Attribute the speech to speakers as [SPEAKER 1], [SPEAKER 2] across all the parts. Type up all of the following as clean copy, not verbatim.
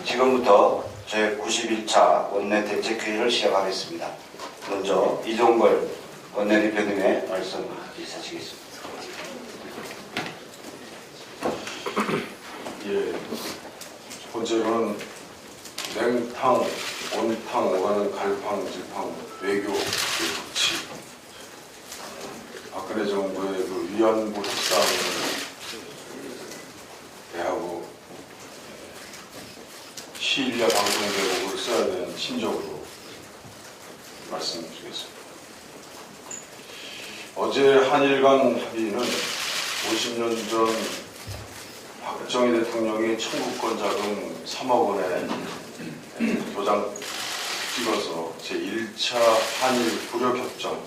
[SPEAKER 1] 지금부터 제91차 원내대책회의를 시작하겠습니다. 먼저 이종걸 원내대표님의 말씀 주시겠습니다.
[SPEAKER 2] 예, 첫 번째로는 냉탕, 온탕 오가는 갈팡질팡 외교 정치, 박근혜 정부의 그 위안부 협상을 대하고 시일야 방송 대목을 써야 되는 심적으로 말씀드리겠습니다. 어제 한일 간 합의는 50년 전 박정희 대통령이 청구권 자금 3억 원에 도장 찍어서 제1차 한일 구력협정에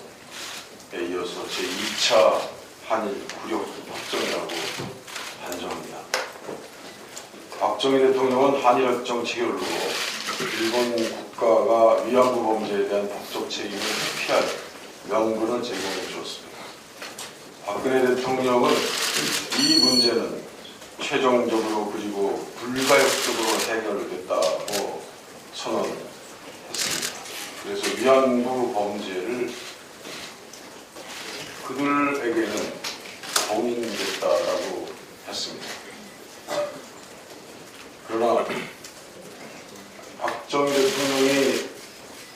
[SPEAKER 2] 이어서 제2차 한일 구력협정이라고 단정합니다. 박정희 대통령은 한일협정 체결로 일본 국가가 위안부 범죄에 대한 법적 책임을 회피할 명분을 제공해 주었습니다. 박근혜 대통령은 이 문제는 최종적으로 그리고 불가역적으로 해결됐다고 선언했습니다. 그래서 위안부 범죄를 그들에게는 봉인됐다라고 했습니다. 그러나 박정희 대통령이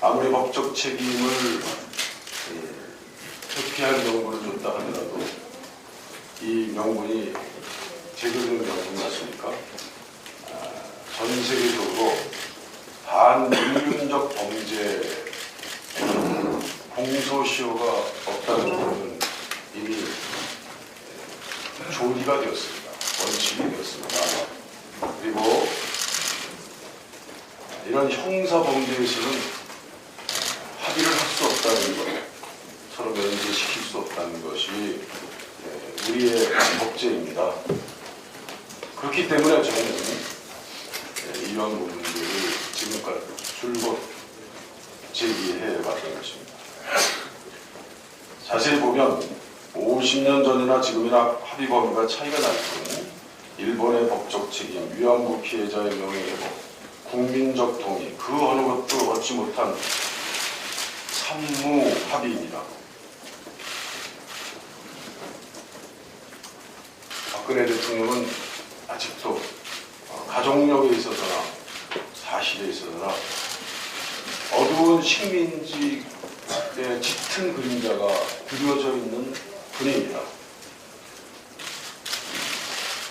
[SPEAKER 2] 아무리 법적 책임을 회피할 명분을 줬다 하더라도 이 명분이 제대로 된 명분 맞습니까? 전 세계적으로 반인륜적 범죄 공소시효가 없다는 것은 이미 조리가 되었습니다. 원칙이 되었습니다. 그리고 이런 형사 범죄에서는 합의를 할 수 없다는 것, 서로 면제시킬 수 없다는 것이 우리의 법제입니다. 그렇기 때문에 저는 이런 문제를 지금까지 줄곧 제기해 왔던 것입니다. 자세히 보면 50년 전이나 지금이나 합의 범위가 차이가 날 뿐 일본의 법적 책임, 위안부 피해자의 명예회복, 국민적 동의, 그 어느 것도 얻지 못한 산무 합의입니다. 박근혜 대통령은 아직도 가족력에 있어서나 사실에 있어서나 어두운 식민지의 짙은 그림자가 그려져 있는 분입니다.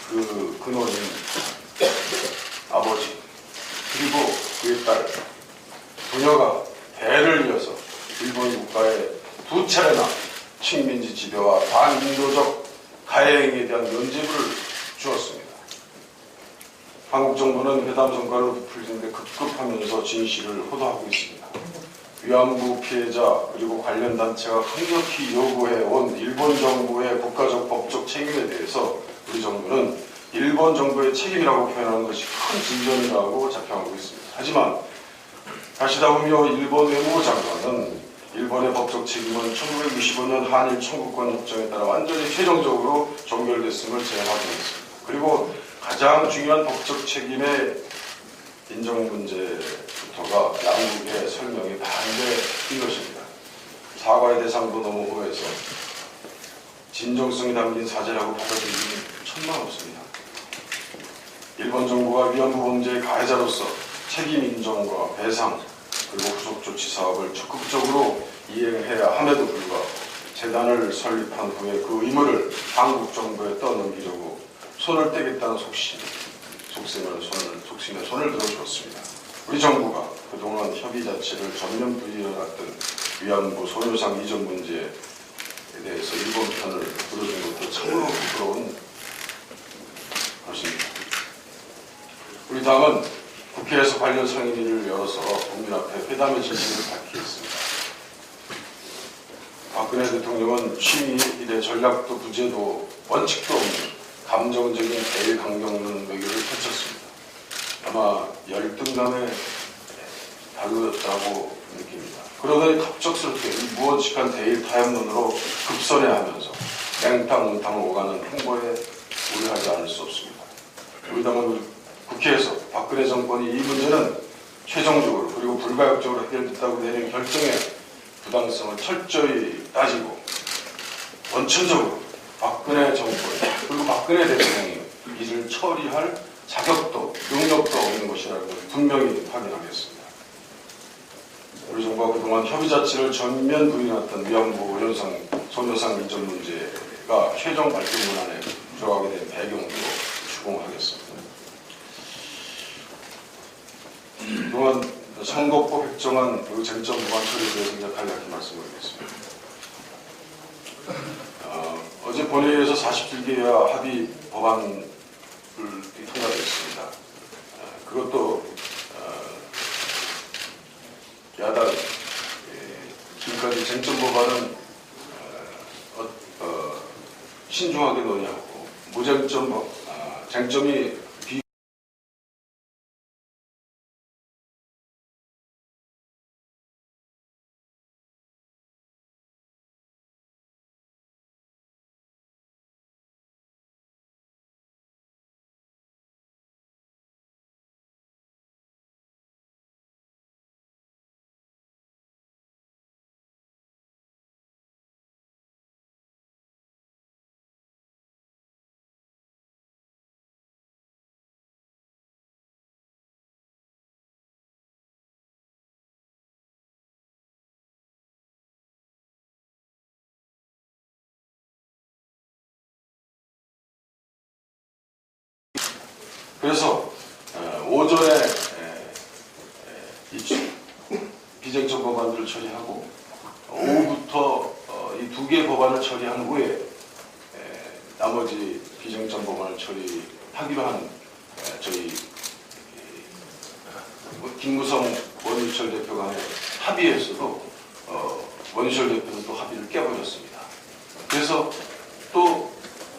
[SPEAKER 2] 그 근원인 아버지 그리고 그의 딸 부녀가 대를 이어서 일본 국가에 두 차례나 식민지 지배와 반인도적 가해행위에 대한 면죄부를 주었습니다. 한국 정부는 회담 성과를 부풀리는데 급급하면서 진실을 호도하고 있습니다. 위안부 피해자 그리고 관련 단체가 강력히 요구해온 일본 정부의 국가적 법적 책임에 대해서 우리 정부는 일본 정부의 책임이라고 표현하는 것이 큰 진전이라고 자평하고 있습니다. 하지만 가시다우미오 일본 외무부 장관은 일본의 법적 책임은 1965년 한일 청구권 협정에 따라 완전히 최종적으로 종결됐음을 재확인했습니다. 그리고 가장 중요한 법적 책임의 인정 문제부터가 양국의 설명이 반대인 것입니다. 사과의 대상도 너무 오해서 진정성이 담긴 사죄라고 받아들이기는 천만 없습니다. 일본 정부가 위안부 범죄의 가해자로서 책임 인정과 배상 그리고 후속 조치 사업을 적극적으로 이행해야 함에도 불구하고 재단을 설립한 후에 그 의무를 한국 정부에 떠넘기려고 손을 떼겠다는 속심에 손을 들어주었습니다. 우리 정부가 그동안 협의 자체를 전면 부인해왔던 위안부 소녀상 이전 문제에 대해서 일본 편을 들어준 것도 참으로 부끄러운 것입니다. 우리 당은 국회에서 관련 상임위를 열어서 국민 앞에 회담의 진실을 밝히겠습니다. 박근혜 대통령은 취임 이래 전략도 부재도 원칙도 없는 감정적인 대일 강경론 외교를 펼쳤습니다. 아마 열등감에 다루었다고 느낍니다. 그러더니 갑작스럽게 무원칙한 대일 타협론으로 급선회하면서 냉탕 온탕을 오가는 행보에 우려하지 않을 수 없습니다. 우리 당은 국회에서 박근혜 정권이 이 문제는 최종적으로 그리고 불가역적으로 해결됐다고 내린 결정의 부당성을 철저히 따지고 원천적으로 박근혜 정권 그리고 박근혜 대통령이 이를 처리할 자격도 능력도 없는 것이라는 것을 분명히 확인하겠습니다. 우리 정부가 그동안 협의 자체를 전면 부인했던 위안부 연상 소녀상 인권 문제가 최종 발표문안에 들어가게 된 배경도 추궁하겠습니다. 그동안 선거법 획정안 그리고 쟁점 보완 처리에 대해서 이제 간략히 말씀드리겠습니다. 어제 본회의에서 47개 여야 합의 법안을 통과됐습니다. 그것도 야당 지금까지 쟁점 법안은 신중하게 논의하고 무쟁점 법 쟁점이 그래서 오전에 비쟁점 법안들을 처리하고 오후부터 이 두 개 법안을 처리한 후에 나머지 비쟁점 법안을 처리하기로 한 저희 김무성 원유철 대표 간의 합의에서도 원유철 대표는 또 합의를 깨버렸습니다. 그래서 또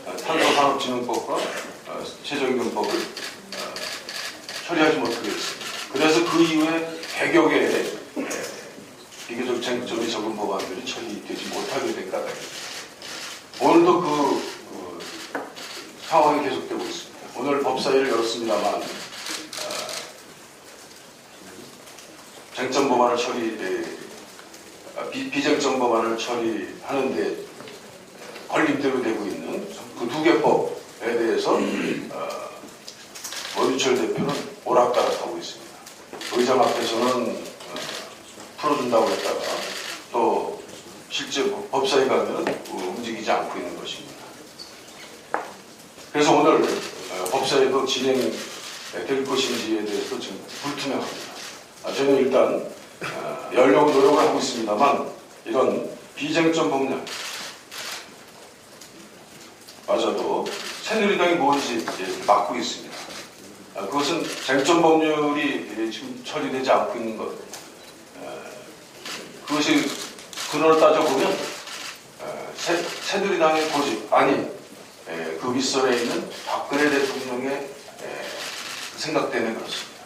[SPEAKER 2] 탄소산업진흥법과 최저임금법을 처리하지 못하게 했습니다. 그래서 그 이후에 100여 개의 비교적 쟁점이 적은 법안들이 처리되지 못하게 된 까닭입니다. 오늘도 그 상황이 계속되고 있습니다. 오늘 법사위를 열었습니다만 쟁점 법안을 비쟁점 법안을 처리하는데 걸림대로 되고 있는 그 두 개 법에 대해서 원유철 대표는 오락가락하고 있습니다. 의장 앞에서는 풀어준다고 했다가 또 실제 법사위 가면 움직이지 않고 있는 것입니다. 그래서 오늘 법사위도 진행될 것인지에 대해서 지금 불투명합니다. 저는 일단 열려고 노력을 하고 있습니다만 이런 비쟁점 법령 맞아도 새누리당이 뭔지 막고 있습니다. 그것은 쟁점 법률이 지금 처리되지 않고 있는 것. 그것이 근원을 따져보면 새누리당의 고집, 아니 그 윗선에 있는 박근혜 대통령의 생각 때문에 그렇습니다.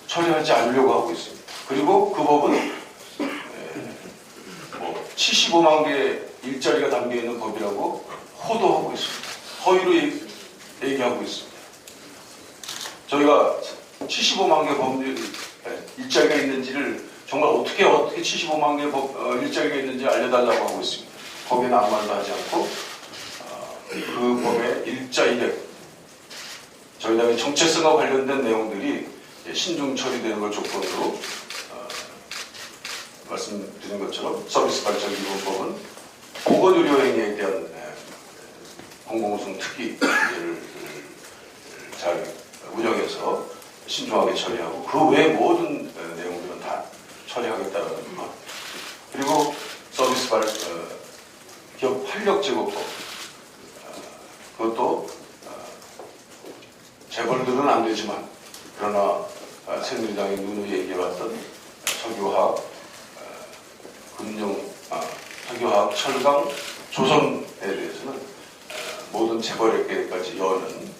[SPEAKER 2] 처리하지 않으려고 하고 있습니다. 그리고 그 법은 75만 개의 일자리가 담겨있는 법이라고 호도하고 있습니다. 허위로 얘기하고 있습니다. 저희가 75만 개 법률 일자리가 있는지를 정말 어떻게 75만 개 일자리가 있는지 알려달라고 하고 있습니다. 거기에는 아무 말도 하지 않고 그 법의 일자 200 저희 당의 정체성과 관련된 내용들이 신중 처리되는 걸 조건으로 말씀드린 것처럼 서비스 발전 기본법은 보건의료 행위에 대한 공공우선 특기를 잘 운영해서 신중하게 처리하고 그 외 모든 내용들은 다 처리하겠다는 것. 그리고 서비스 기업 활력제고법 그것도 재벌들은 안 되지만 그러나 새누리당이 누누이 얘기해왔던 석유화학, 석유화학, 철강, 조선에 대해서는 모든 재벌에게까지 여는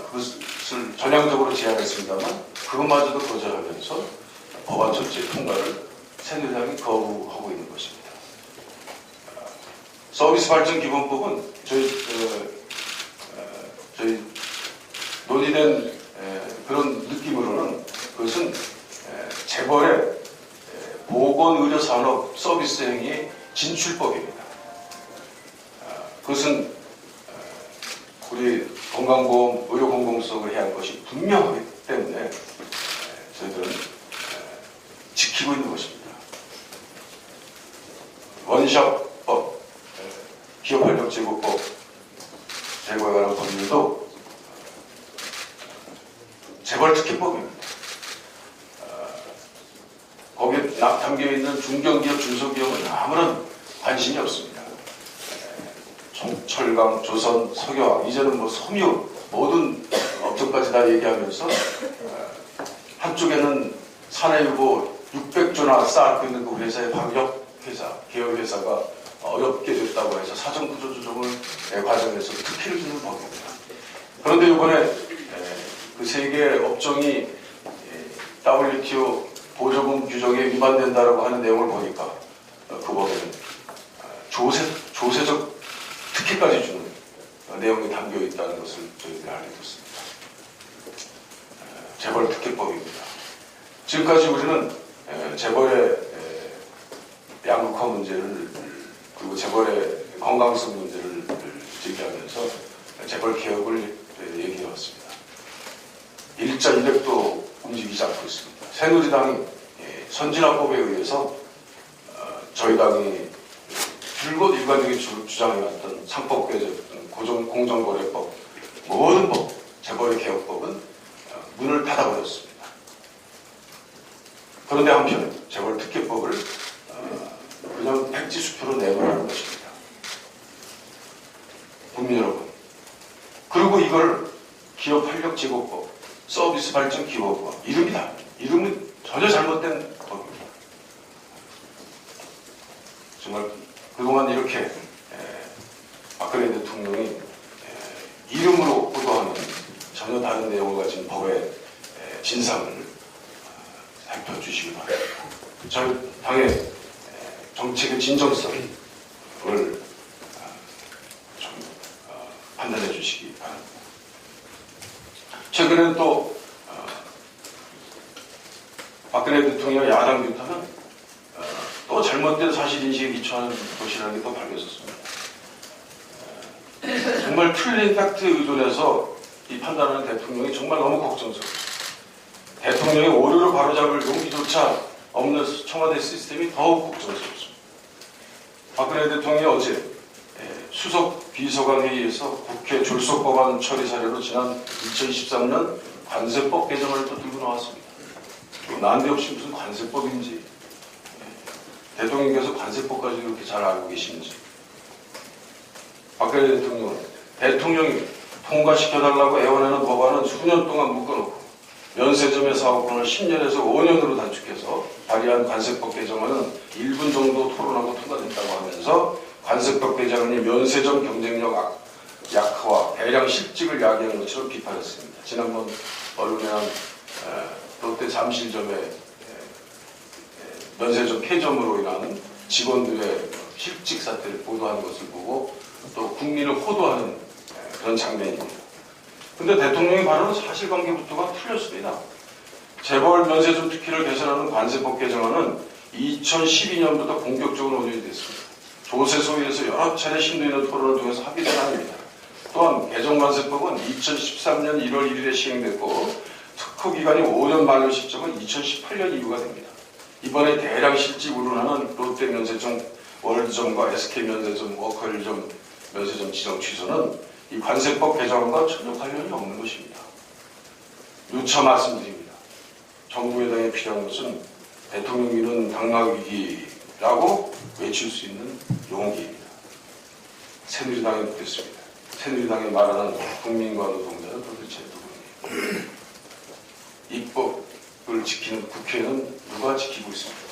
[SPEAKER 2] 그것을 전향적으로 제안했습니다만 그것마저도 거절하면서 법안 전체 통과를 새누리당이 거부하고 있는 것입니다. 서비스 발전 기본법은 저희 논의된 그런 느낌으로는 그것은 재벌의 보건의료산업 서비스 행위 진출법입니다. 그것은 우리 건강보험 의료공공성을 해야 할 것이 분명하기 때문에 저희들은 지키고 있는 것입니다. 원샵법, 기업활력제고법 제거에 관한 법률도 재벌특혜법입니다. 거기에 담겨있는 중견기업, 중소기업은 아무런 관심이 없습니다. 철강, 조선, 석유화학, 이제는 뭐 섬유 모든 업종까지 다 얘기하면서 한쪽에는 사내유보 600조나 쌓고 있는 그 회사의 방역회사, 계열회사가 어렵게 됐다고 해서 사정구조 조정을 과정에서 특혜를 주는 법입니다. 그런데 이번에 그 세계 업종이 WTO 보조금 규정에 위반된다라고 하는 내용을 보니까 그 법에는 조세적 특혜까지 주는 내용이 담겨 있다는 것을 저희들이 알게 됐습니다. 재벌 특혜법입니다. 지금까지 우리는 재벌의 양극화 문제를 그리고 재벌의 건강성 문제를 제기하면서 재벌 개혁을 얘기해왔습니다. 일자 일액도 움직이지 않고 있습니다. 새누리당이 선진화법에 의해서 저희 당이 줄곧 일관되게 주장해왔던 상법개정, 공정거래법, 모든 법, 재벌의 개혁법은 문을 닫아버렸습니다. 그런데 한편 재벌 특혜법을 그냥 백지수표로 내놓는 것입니다. 국민 여러분, 그리고 이걸 기업활력제고법, 서비스발전기업법, 이름은 전혀 잘못된 법입니다. 정말 그동안 이렇게 박근혜 대통령이 이름으로 호도하는 전혀 다른 내용을 가진 법의 진상을 살펴주시기 바랍니다. 저희 당의 정책의 진정성을 좀 판단해 주시기 바랍니다. 최근에는 또 박근혜 대통령 야당 규탄은 또 잘못된 사실인식에 기초하는 것이라는 게 또 밝혀졌습니다. 정말 틀린 팩트 의존해서 이 판단하는 대통령이 정말 너무 걱정스럽습니다. 대통령의 오류를 바로잡을 용기조차 없는 청와대 시스템이 더욱 걱정스럽습니다. 박근혜 대통령이 어제 수석 비서관 회의에서 국회 졸속법안 처리 사례로 지난 2023년 관세법 개정을 또 들고 나왔습니다. 난데없이 무슨 관세법인지, 대통령께서 관세법까지 그렇게 잘 알고 계시는지. 박근혜 대통령이 통과시켜달라고 애원하는 법안은 수년 동안 묶어놓고 면세점의 사업권을 10년에서 5년으로 단축해서 발의한 관세법 개정안은 1분 정도 토론하고 통과됐다고 하면서 관세법 개정안이 면세점 경쟁력 약화와 대량 실직을 야기한 것처럼 비판했습니다. 지난번 언론에 한 롯데 잠실점의 면세점 폐점으로 인한 직원들의 실직 사태를 보도한 것을 보고 또 국민을 호도하는 그런 장면입니다. 근데 대통령의 발언은 사실관계부터가 틀렸습니다. 재벌 면세점 특혜를 개선하는 관세법 개정안은 2012년부터 본격적으로 논의가 됐습니다. 조세소위에서 여러 차례 심도 있는 토론을 통해서 합의된 안입니다. 또한 개정관세법은 2013년 1월 1일에 시행됐고 특허기간이 5년 만료 시점은 2018년 이후가 됩니다. 이번에 대량 실직 우려하는 롯데 면세점, 월드점과 SK 면세점, 워커힐점 면세점 지정 취소는 이 관세법 개정과 전혀 관련이 없는 것입니다. 누차 말씀드립니다. 정부 여당에 필요한 것은 대통령이는 당나귀라고 외칠 수 있는 용기입니다. 새누리당에 묻겠습니다. 새누리당에 말하는 국민과 노동자는 도대체 누구입니까? 입법을 지키는 국회는 누가 지키고 있습니까?